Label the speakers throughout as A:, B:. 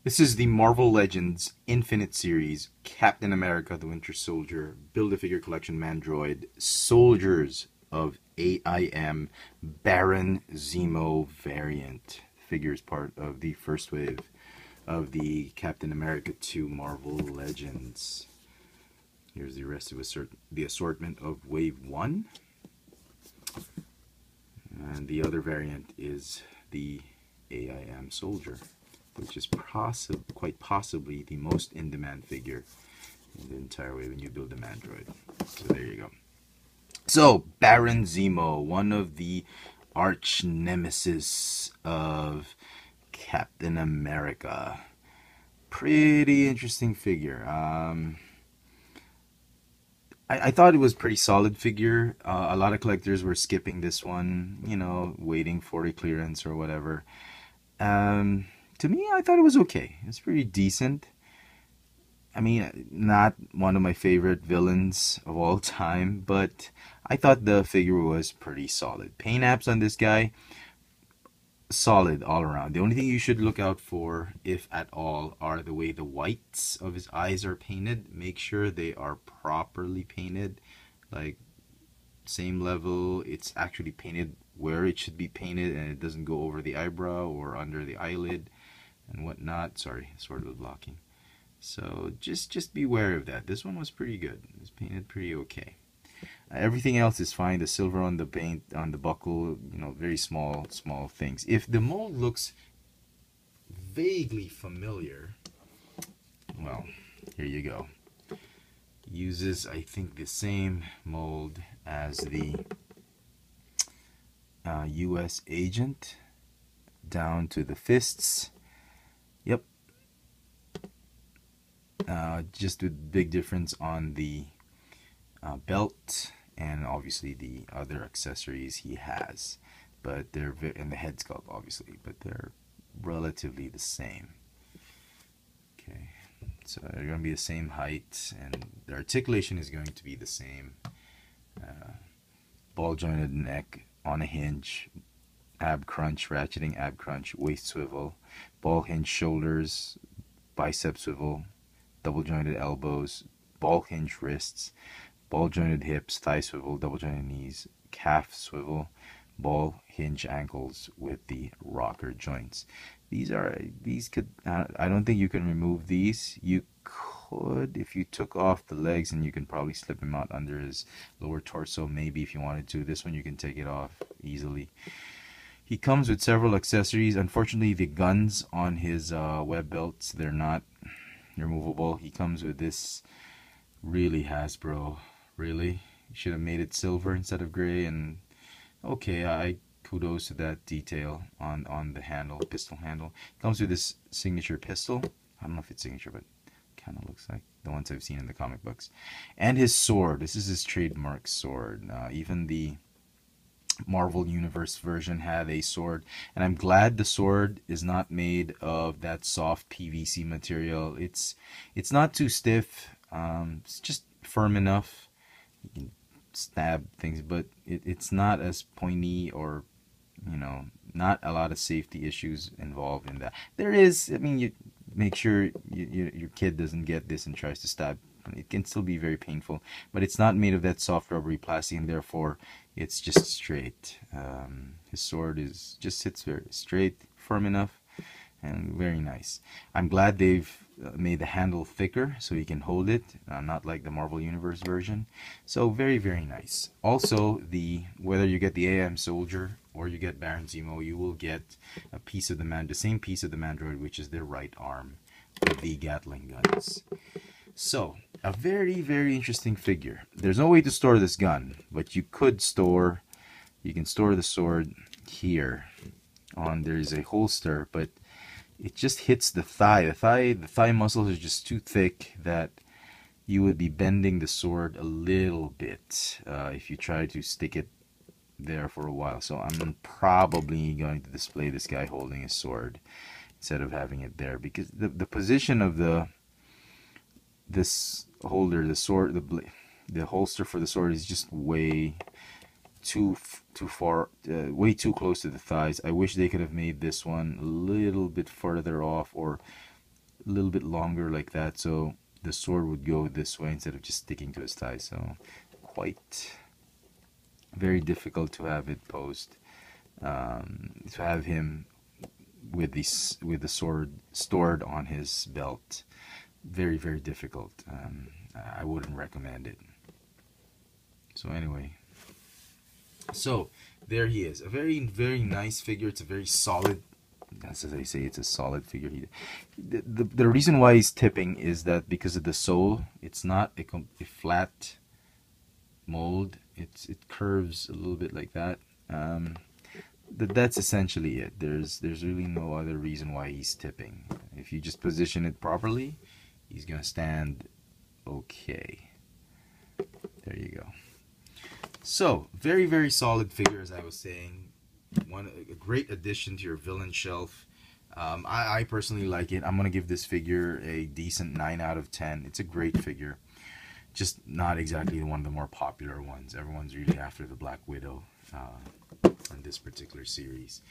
A: This is the Marvel Legends Infinite Series Captain America the Winter Soldier Build-A-Figure Collection Mandroid Soldiers of AIM Baron Zemo variant. Figures part of the first wave of the Captain America 2 Marvel Legends. Here's the rest of the assortment of Wave 1. And the other variant is the AIM Soldier, which is quite possibly the most in-demand figure in the entire way when you build a Mandroid. So there you go. So, Baron Zemo, one of the arch nemesis of Captain America. Pretty interesting figure. I thought it was pretty solid figure. A lot of collectors were skipping this one, you know, waiting for a clearance or whatever. To me, I thought it was okay. It's pretty decent. I mean, not one of my favorite villains of all time, but I thought the figure was pretty solid. Paint apps on this guy, solid all around. The only thing you should look out for, if at all, are the way the whites of his eyes are painted. Make sure they are properly painted, like same level. It's actually painted where it should be painted, and it doesn't go over the eyebrow or under the eyelid and whatnot. Sorry, sort of blocking. So just be aware of that. This one was pretty good. It was painted pretty okay. Everything else is fine. The silver on the paint, on the buckle, you know, very small things. If the mold looks vaguely familiar, well, here you go. Uses, I think, the same mold as the U.S. agent, down to the fists. Yep. Just a big difference on the belt and obviously the other accessories he has, but they're and the head sculpt obviously, but they're relatively the same. Okay, so they're going to be the same height, and the articulation is going to be the same. Ball jointed neck on a hinge, ab crunch, ratcheting ab crunch, waist swivel, ball hinge shoulders, bicep swivel, double jointed elbows, ball hinge wrists, ball jointed hips, thigh swivel, double jointed knees, calf swivel, ball hinge ankles with the rocker joints. These could, I don't think you can remove these. You could if you took off the legs, and you can probably slip him out under his lower torso, maybe, if you wanted to. This one you can take it off easily. He comes with several accessories. Unfortunately, the guns on his web belts, they're not removable. He comes with this. Really, Hasbro, really? You should have made it silver instead of gray. And okay, I kudos to that detail on the handle, pistol handle. It comes with this signature pistol. I don't know if it's signature, but kind of looks like the ones I've seen in the comic books. And his sword. This is his trademark sword. Even the Marvel Universe version had a sword, and I'm glad the sword is not made of that soft PVC material. It's not too stiff. It's just firm enough. You can stab things, but it's not as pointy, or, you know, not a lot of safety issues involved in that. There is, I mean, you make sure your kid doesn't get this and tries to stab. It can still be very painful, but it's not made of that soft rubbery plastic, and therefore it's just straight. His sword just sits very straight, firm enough, and very nice. I'm glad they've made the handle thicker so he can hold it, not like the Marvel Universe version. So very, very nice. Also, whether you get the AIM Soldier or you get Baron Zemo, you will get a piece of the same piece of the Mandroid, which is their right arm with the Gatling guns. So, a very, very interesting figure. There's no way to store this gun, but you can store the sword here. There's a holster, but it just hits the thigh. The thigh muscles are just too thick that you would be bending the sword a little bit if you try to stick it there for a while. So I'm probably going to display this guy holding his sword instead of having it there, because the position of this holder, the holster for the sword is just way too far, way too close to the thighs. I wish they could have made this one a little bit further off, or a little bit longer like that, so the sword would go this way instead of just sticking to his thigh. So quite very difficult to have it posed. To have him with the sword stored on his belt, very very difficult. I wouldn't recommend it. So anyway, so there he is, a very very nice figure. It's a very solid, as I say, it's a solid figure. The reason why he's tipping is that because of the sole, it's not a flat mold. It curves a little bit like that. That's essentially it. There's really no other reason why he's tipping. If you just position it properly, he's gonna stand okay. There you go. So very very solid figure, as I was saying. A great addition to your villain shelf. I personally like it. I'm gonna give this figure a decent 9 out of 10. It's a great figure, just not exactly one of the more popular ones. Everyone's really after the Black Widow in this particular series.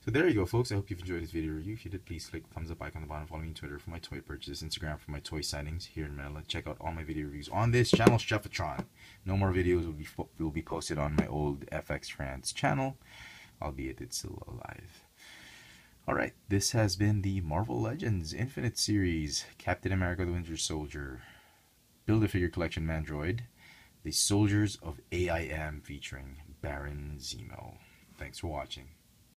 A: So there you go, folks. I hope you've enjoyed this video review. If you did, please click the thumbs up icon on the bottom. Follow me on Twitter for my toy purchases, Instagram for my toy signings here in Manila. Check out all my video reviews on this channel, Chefatron. No more videos will be posted on my old FX France channel, albeit it's still alive. Alright, this has been the Marvel Legends Infinite Series, Captain America the Winter Soldier, Build-A-Figure Collection Mandroid, The Soldiers of AIM featuring Baron Zemo. Thanks for watching.